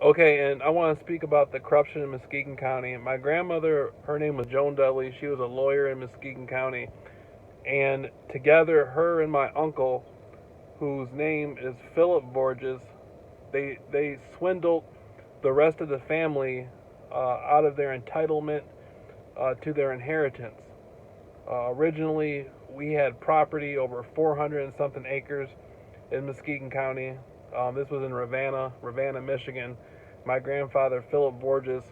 Okay, and I want to speak about the corruption in Muskegon County. My grandmother, her name was Joan Dudley. She was a lawyer in Muskegon County, and together, her and my uncle, whose name is Philip Vorgias, they swindled the rest of the family out of their entitlement to their inheritance. Originally, we had property over 400 and something acres in Muskegon County. This was in Ravenna, Michigan. My grandfather, Philip Vorgias,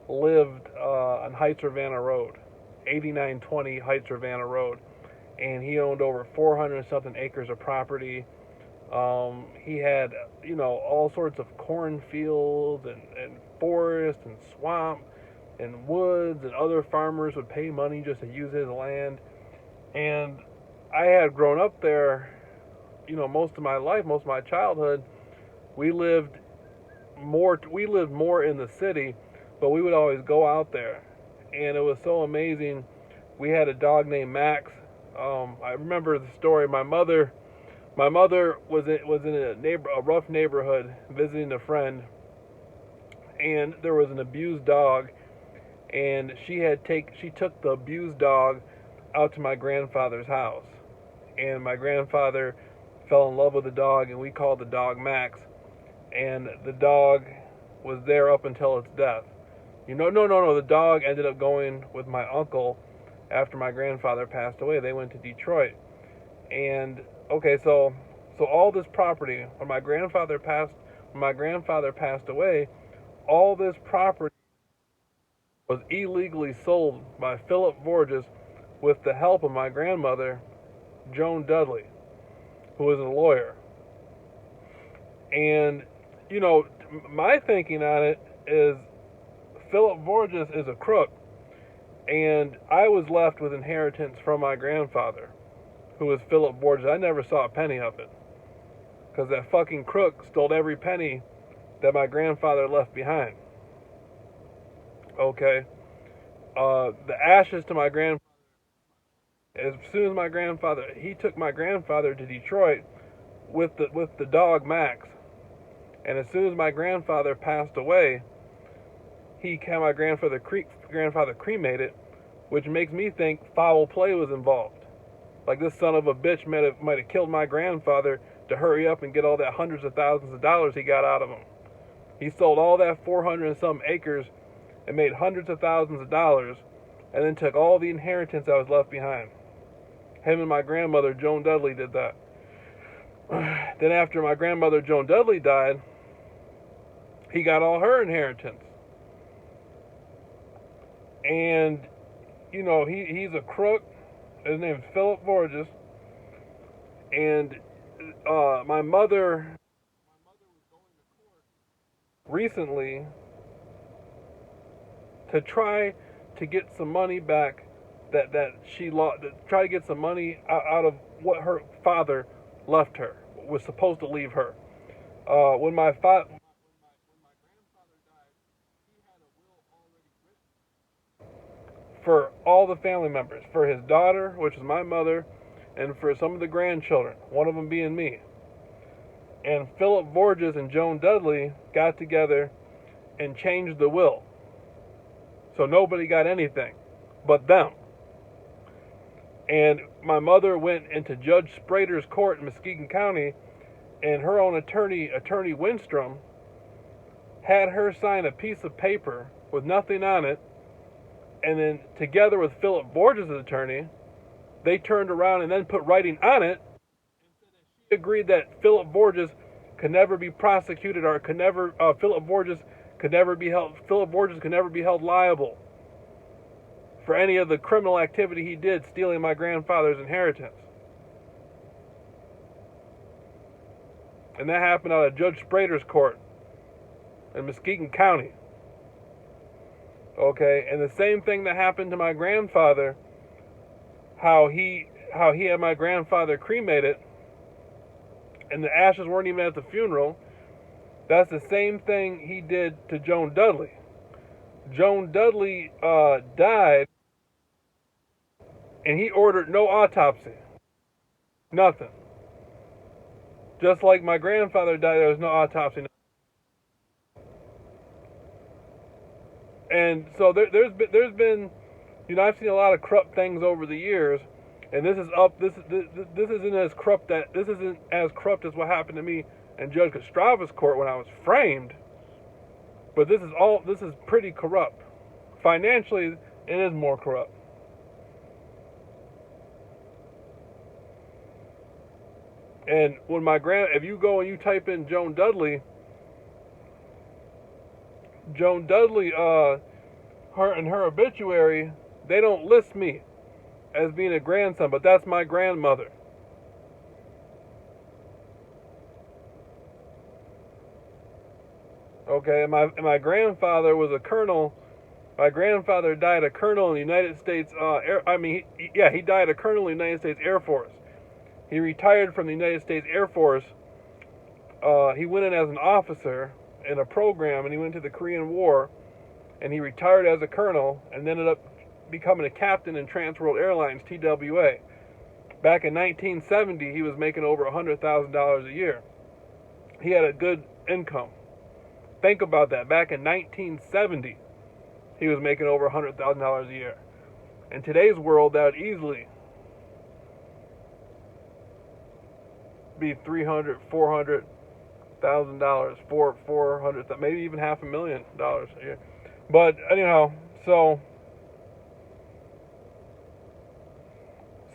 lived on Heights Ravenna Road, 8920 Heights Ravenna Road, and he owned over 400 and something acres of property. He had, all sorts of cornfields and forest and swamp and woods, and other farmers would pay money just to use his land. And I had grown up there, most of my life, most of my childhood. We lived more in the city, but we would always go out there, and it was so amazing. We had a dog named Max. I remember the story. My mother was in a rough neighborhood visiting a friend, and there was an abused dog, and she took the abused dog out to my grandfather's house, and my grandfather fell in love with the dog, and we called the dog Max, and the dog was there up until its death. No. The dog ended up going with my uncle after my grandfather passed away. They went to Detroit, and okay, so all this property when my grandfather passed away, all this property was illegally sold by Philip Vorgias with the help of my grandmother, Joan Dudley, who was a lawyer. And, my thinking on it is Philip Vorgias is a crook, and I was left with inheritance from my grandfather, who was Philip Vorgias. I never saw a penny of it, because that fucking crook stole every penny that my grandfather left behind. Okay? The ashes to my grandfather, as soon as he took my grandfather to Detroit with the dog Max, and as soon as my grandfather passed away, he had my grandfather cremated, which makes me think foul play was involved. Like, this son of a bitch might have killed my grandfather to hurry up and get all that hundreds of thousands of dollars he got out of him. He sold all that 400 and some acres and made hundreds of thousands of dollars, and then took all the inheritance that was left behind. Him and my grandmother, Joan Dudley, did that. Then after my grandmother, Joan Dudley, died, he got all her inheritance. And, he's a crook. His name's Philip Vorgias. And my mother recently, to try to get some money back that she lost, to try to get some money out of what her father left her, was supposed to leave her. When my grandfather died, he had a will already written for all the family members, for his daughter, which is my mother, and for some of the grandchildren, one of them being me. And Philip Vorgias and Joan Dudley got together and changed the will, so nobody got anything but them. And my mother went into Judge Sprader's court in Muskegon County, and her own attorney Winstrom, had her sign a piece of paper with nothing on it, and then together with Philip Vorgias' attorney, they turned around and then put writing on it, and agreed that Philip Vorgias could never be prosecuted, or Philip Vorgias could never be held liable for any of the criminal activity he did, stealing my grandfather's inheritance. And that happened out of Judge Sprader's court in Muskegon County. Okay, and the same thing that happened to my grandfather, how he had my grandfather cremated, and the ashes weren't even at the funeral. That's the same thing he did to Joan Dudley. Joan Dudley died, and he ordered no autopsy. Nothing. Just like my grandfather died, there was no autopsy. And so there's been, I've seen a lot of corrupt things over the years, and this is up. This isn't as corrupt as what happened to me in Judge Kostrava's court when I was framed. But this is pretty corrupt. Financially, it is more corrupt. And when if you go and you type in Joan Dudley, her in her obituary, they don't list me as being a grandson, but that's my grandmother. Okay, and my grandfather was a colonel. My grandfather died a colonel in the United States he died a colonel in the United States Air Force. He retired from the United States Air Force. He went in as an officer in a program, and he went to the Korean War, and he retired as a colonel, and ended up becoming a captain in Trans World Airlines, TWA. Back in 1970, he was making over $100,000 a year. He had a good income. Think about that. Back in 1970, he was making over $100,000 a year. In today's world, that would easily be $300,000, $400,000, $400,000, maybe even $500,000 a year. But anyhow, so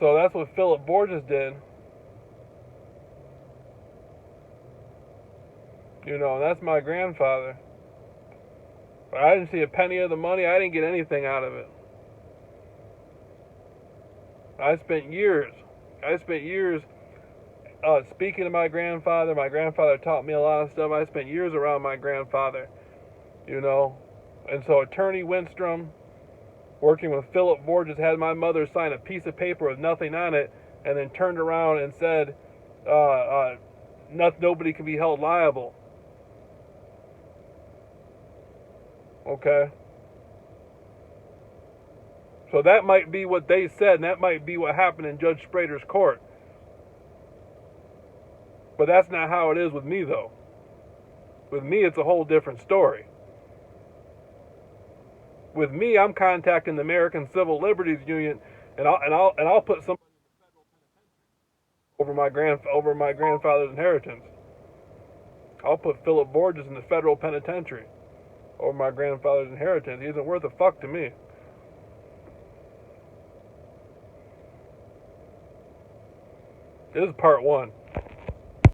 that's what Philip Vorgias did. That's my grandfather. But I didn't see a penny of the money. I didn't get anything out of it. I spent years speaking to my grandfather. My grandfather taught me a lot of stuff. I spent years around my grandfather, And so Attorney Winstrom, working with Philip Vorgias, had my mother sign a piece of paper with nothing on it, and then turned around and said, nobody can be held liable. Okay? So that might be what they said, and that might be what happened in Judge Sprader's court. But that's not how it is with me, though. With me, it's a whole different story. With me, I'm contacting the American Civil Liberties Union, and I'll put somebody over my grandfather's inheritance. I'll put Philip Vorgias in the federal penitentiary over my grandfather's inheritance. He isn't worth a fuck to me. This is part one.